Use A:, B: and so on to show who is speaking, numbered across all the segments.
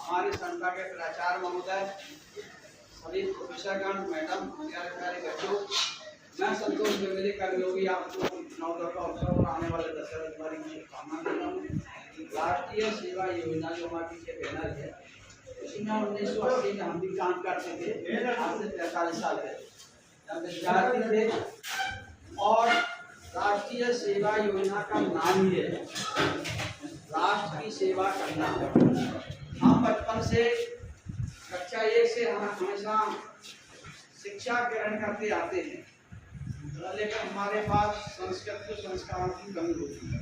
A: हमारी संस्था के प्राचार्य महोदय, सभी प्रोफेसरगण, मैडम, प्यारे प्यारे बच्चों, मैं संतोष द्विवेदी कर्मयोगी आपको नववर्ष का अवसर और आने वाले दशहरा दिवाली की शुभकामनाएं देता हूँ। राष्ट्रीय सेवा योजना जो हमारे पीछे बैनर है, उसमें 1980 में हम भी काम करते थे, आज से 43 साल पहले जब विद्यार्थी थे। और राष्ट्रीय सेवा योजना का नाम ही है राष्ट्र की सेवा करना। हम बचपन से कक्षा 1 से हम हमेशा शिक्षा ग्रहण करते आते हैं, लेकिन हमारे पास संस्कृत के संस्कारों की कमी होती है।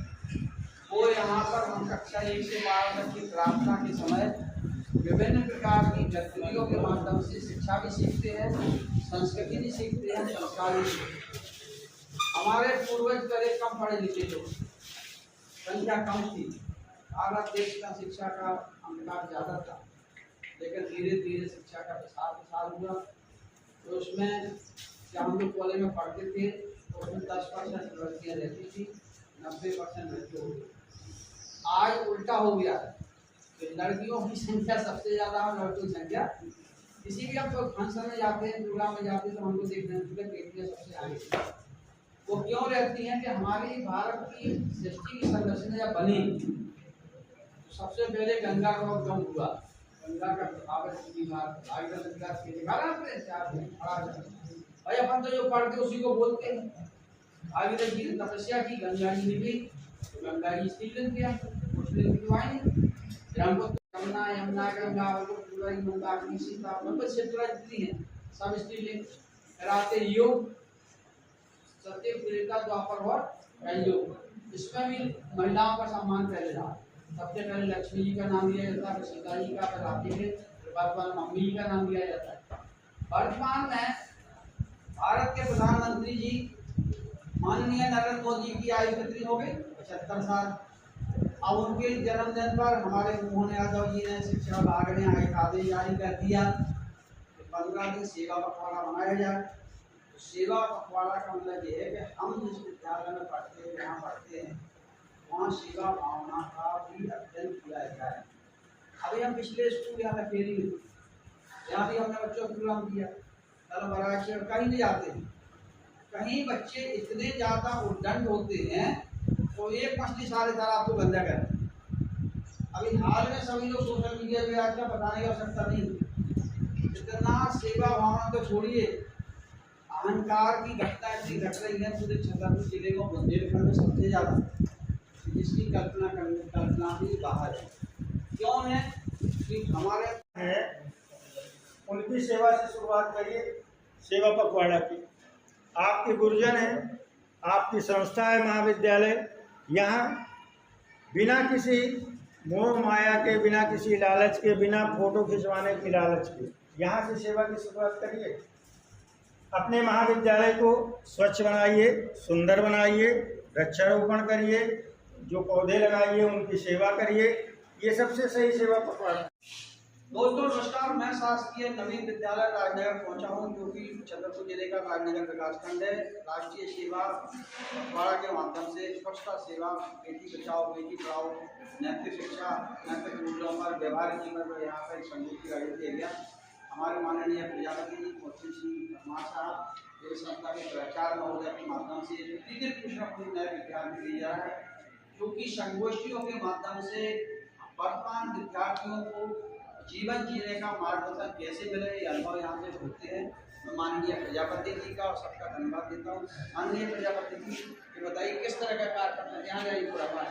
A: वो यहाँ पर हम कक्षा 1 से 12 तक की प्रार्थना के समय विभिन्न प्रकार की गतिविधियों के माध्यम से शिक्षा भी सीखते हैं, संस्कृति भी सीखते हैं, संस्कार भी सीखते हैं। हमारे पूर्वज बड़े कम पढ़े लिखे थे, संख्या कम थी, भारत देश का शिक्षा का अंतर ज़्यादा था, लेकिन धीरे धीरे शिक्षा का विस्तार हुआ। तो उसमें जब हम लोग कॉलेज में पढ़ते थे तो उसमें 10% लड़कियाँ रहती थी, 90% लड़के हो गए। आज उल्टा हो गया, तो लड़कियों की संख्या सबसे ज़्यादा और लड़कियों की संख्या। किसी भी हम लोग फंक्शन में जाते हैं, प्रोग्राम में जाते हैं, तो हमको देखते हैं बेटियाँ सबसे आगे। वो क्यों रहती हैं कि हमारी भारत की सृष्टि की संरचना जब बनी तो सबसे पहले गंगा का उद्गम हुआ। गंगा का प्रभाव भाई अपन तो जो पढ़ते उसी को बोलते हैं। आगे तक जी तपस्या की, गंगा जी ने भी, तो गंगा जी स्त्रीलिंग किया, मुस्लिम दिवाएंगे यमुना यमुना गंगा पूरा मंदाकिनी सीता मतलब क्षेत्र जितनी है सब स्त्रीलिंग। फिर आते योग, सत्य त्रेता द्वापर और कलयुग, इसमें भी महिलाओं का सम्मान पहले रहा। सबसे पहले लक्ष्मी जी का नाम लिया जाता है, सीता जी का, फिर आते हैं भगवान मम्मी जी का नाम लिया जाता है। वर्तमान में भारत के प्रधानमंत्री जी माननीय नरेंद्र मोदी की आयु कितनी हो गई? 75 साल। अब उनके जन्मदिन पर हमारे मोहन यादव जी ने शिक्षा विभाग ने एक आदेश जारी कर दिया कि 15 दिन सेवा पखवाड़ा मनाया जाए। तो सेवा पखवाड़ा का मतलब ये है कि हम जिस विद्यालय में पढ़ते हैं, जहाँ पढ़ते हैं, वहाँ सेवा भावना का भी अध्ययन किया जाए। अभी हम पिछले स्कूल यहाँ फेरी में, यहाँ भी हमने बच्चों को प्रोग्राम किया, कल बराची और कहीं नहीं जाते हैं। कहीं बच्चे इतने ज़्यादा उद्दंड होते हैं तो एक मछली सारे तालाब को गंदा करते हैं। अभी हाल में सभी लोग सोशल मीडिया पे आज का बताने की आवश्यकता नहीं। इतना सेवा भावना तो छोड़िए, अहंकार की घटना ऐसी घट रही है पूरे छतरपुर जिले को, बुंदेलखंड में सबसे ज़्यादा, जिसकी कल्पना भी बाहर है। क्यों है कि हमारे
B: है उनकी सेवा से शुरुआत करिए, सेवा पखवाड़ा की। आपके गुरुजन हैं, आपकी संस्था है महाविद्यालय, यहाँ बिना किसी मोह माया के, बिना किसी लालच के, बिना फोटो खिंचवाने की लालच के, यहाँ से सेवा की शुरुआत करिए। अपने महाविद्यालय को स्वच्छ बनाइए, सुंदर बनाइए, वृक्षारोपण करिए, जो पौधे लगाइए उनकी सेवा करिए। ये सबसे सही सेवा पखवाड़ा।
A: दोस्तों नमस्कार, मैं शासकीय नवीन विद्यालय राजनगर पहुंचा हूं, जो कि छतरपुर जिले का राजनगर विकासखंड है। राष्ट्रीय सेवा पखवाड़ा के माध्यम से स्वच्छता सेवा, बेटी बचाओ बेटी पढ़ाओ, नैतिक शिक्षा, नैतिक मूल्यों पर, व्यवहारिक जीवन पर यहाँ पर एक संगोष्ठी का आयोजन किया गया। हमारे माननीय प्रजापति जी मोती सिंह साहब, मेरी संस्था के प्राचार्य महोदय के माध्यम से प्रतिदिन कुछ न कुछ नए विज्ञान दिया जा रहा है, क्योंकि संगोष्ठियों के माध्यम से वर्तमान विद्यार्थियों को जीवन जीने का मार्गदर्शन कैसे मिले, ये अनुभव यहाँ से होते हैं। मैं माननीय प्रजापति जी का और सबका धन्यवाद देता हूँ। माननीय प्रजापति जी, ये बताइए किस तरह का कार्यक्रम है? यहाँ जाइए पूरा बात,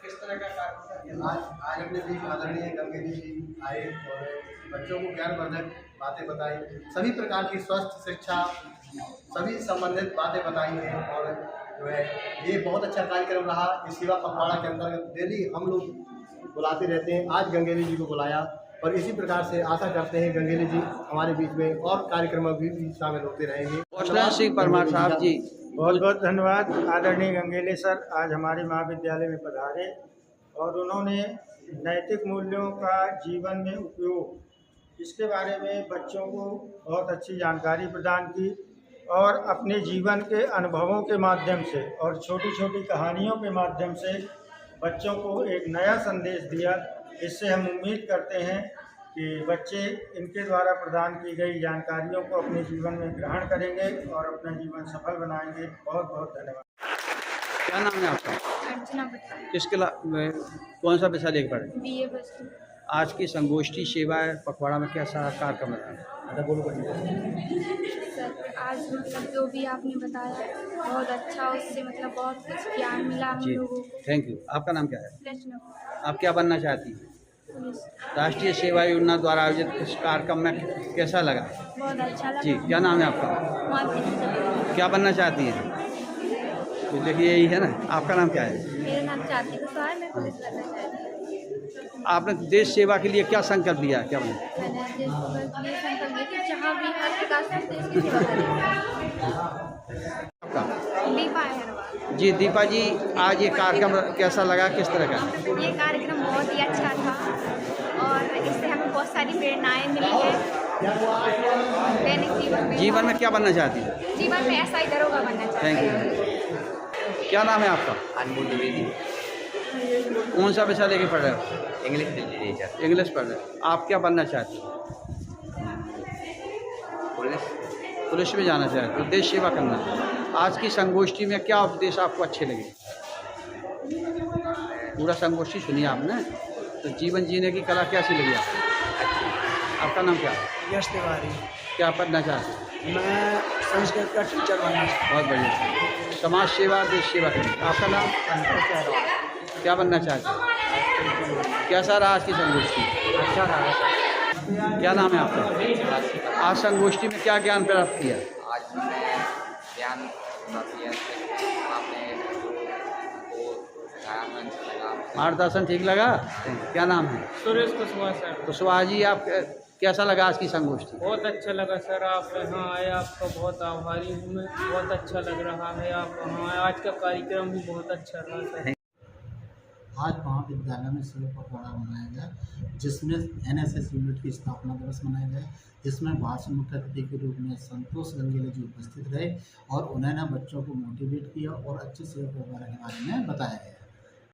A: किस तरह का कार्यक्रम?
C: आज अपने बीच आदरणीय गंगेली जी आए और बच्चों को ज्ञानवर्धक बातें बताई, सभी प्रकार की स्वस्थ शिक्षा, सभी संबंधित बातें बताई हैं। और जो है ये बहुत अच्छा कार्यक्रम रहा। इस सेवा पखवाड़ा के अंतर्गत डेली हम लोग बुलाते रहते हैं, आज गंगेली जी को बुलाया और इसी प्रकार से आशा करते हैं गंगेली जी हमारे बीच में और कार्यक्रम भी शामिल होते रहेंगे।
A: सिंह परमार साहब जी,
B: बहुत बहुत धन्यवाद। आदरणीय गंगेले सर आज हमारे महाविद्यालय में पधारे और उन्होंने नैतिक मूल्यों का जीवन में उपयोग, इसके बारे में बच्चों को बहुत अच्छी जानकारी प्रदान की और अपने जीवन के अनुभवों के माध्यम से और छोटी छोटी कहानियों के माध्यम से बच्चों को एक नया संदेश दिया इससे हम उम्मीद करते हैं कि बच्चे इनके द्वारा प्रदान की गई जानकारियों को अपने जीवन में ग्रहण करेंगे और अपना जीवन सफल बनाएंगे। बहुत बहुत धन्यवाद।
A: क्या नाम है आपका?
D: अर्चना भट्टाचार्य,
A: किस कौन सा विषय लेकर पढ़े?
D: BA first.
A: आज की संगोष्ठी सेवा पखवाड़ा में कैसा कार्यक्रम रहा?
D: सर आज मतलब जो भी आपने बताया बहुत अच्छा, उससे मतलब बहुत कुछ ज्ञान मिला हम
A: जी,
D: लोगों को।
A: Thank you. आपका नाम क्या है?
D: प्रश्न
A: आप क्या बनना चाहती हैं?
D: पुलिस
A: राष्ट्रीय सेवा योजना द्वारा आयोजित इस कार्यक्रम में कैसा लगा?
D: बहुत अच्छा लगा।
A: जी, क्या नाम है आपका?
D: मालती,
A: क्या बनना चाहती हैं? तो देखिए यही है ना। आपका नाम क्या है?
D: मेरा नाम चाहती कुशवाहा है, मैं पुलिस बनना चाहती हूँ।
A: आपने देश सेवा के लिए क्या संकल्प लिया? क्या बना?
D: मैंने देश को ये संकल्प लिया कि जहाँ भी हर प्रकार से हम देश की सेवा करेंगे।
A: आपका?
D: दीपा अहरवाल।
A: जी दीपा जी, आज ये कार्यक्रम कैसा लगा? किस तरह का?
D: ये कार्यक्रम बहुत ही अच्छा था और इससे हमें बहुत सारी प्रेरणाएं मिली है दैनिक
A: जीवन में क्या बनना चाहती हैं?
D: जीवन में ऐसा ही दरोगा बनना चाहती
A: थैंक
D: हूँ।
A: यू। क्या नाम है आपका?
E: अनमोल द्विवेदी,
A: कौन सा विषय लेके पढ़ रहे हो?
E: इंग्लिश लिटरेचर,
A: इंग्लिश पढ़ रहे हो। आप क्या बनना चाहती हो?
E: पुलिस।
A: पुलिस में जाना चाहते हो, देश सेवा करना। आज की संगोष्ठी में क्या उपदेश आपको अच्छे लगे? पूरा संगोष्ठी सुनिए आपने, तो जीवन जीने की कला कैसी लगी आपको? आपका नाम क्या है?
F: यश तिवारी।
A: क्या पढ़ना चाहते हो?
F: मैं संस्कृत का टीचर बनना चाहता
A: बहुत बढ़िया। समाज सेवा, देश सेवा करनी। आपका नाम?
F: हूँ।
A: क्या बनना चाहते हो? कैसा रहा आज की संगोष्ठी?
F: अच्छा रहा।
A: क्या नाम है आपका? आज संगोष्ठी में क्या ज्ञान प्राप्त किया?
E: आज मैं ज्ञान प्राप्त किया, आपने जो सिखाया मुझे अच्छा लगा।
A: मार्गदर्शन ठीक लगा? क्या नाम है?
F: सुरेश कुशवाहा सर।
A: कुशवाहा जी, आप कैसा लगा आज की संगोष्ठी?
F: बहुत अच्छा लगा सर, आप यहाँ आए, आपका बहुत आभारी हूँ मैं। बहुत अच्छा लग रहा है आप वहाँ आए। आज का कार्यक्रम भी बहुत अच्छा रहा सर।
G: आज महाविद्यालय में सेवा पखवाड़ा मनाया गया, जिसमें एनएसएस यूनिट की स्थापना दिवस मनाया गया, जिसमें भाषण मुख्य अतिथि के रूप में संतोष गंगेले जी उपस्थित रहे और उन्होंने बच्चों को मोटिवेट किया और अच्छे सेवा पखवाड़े के बारे में बताया गया।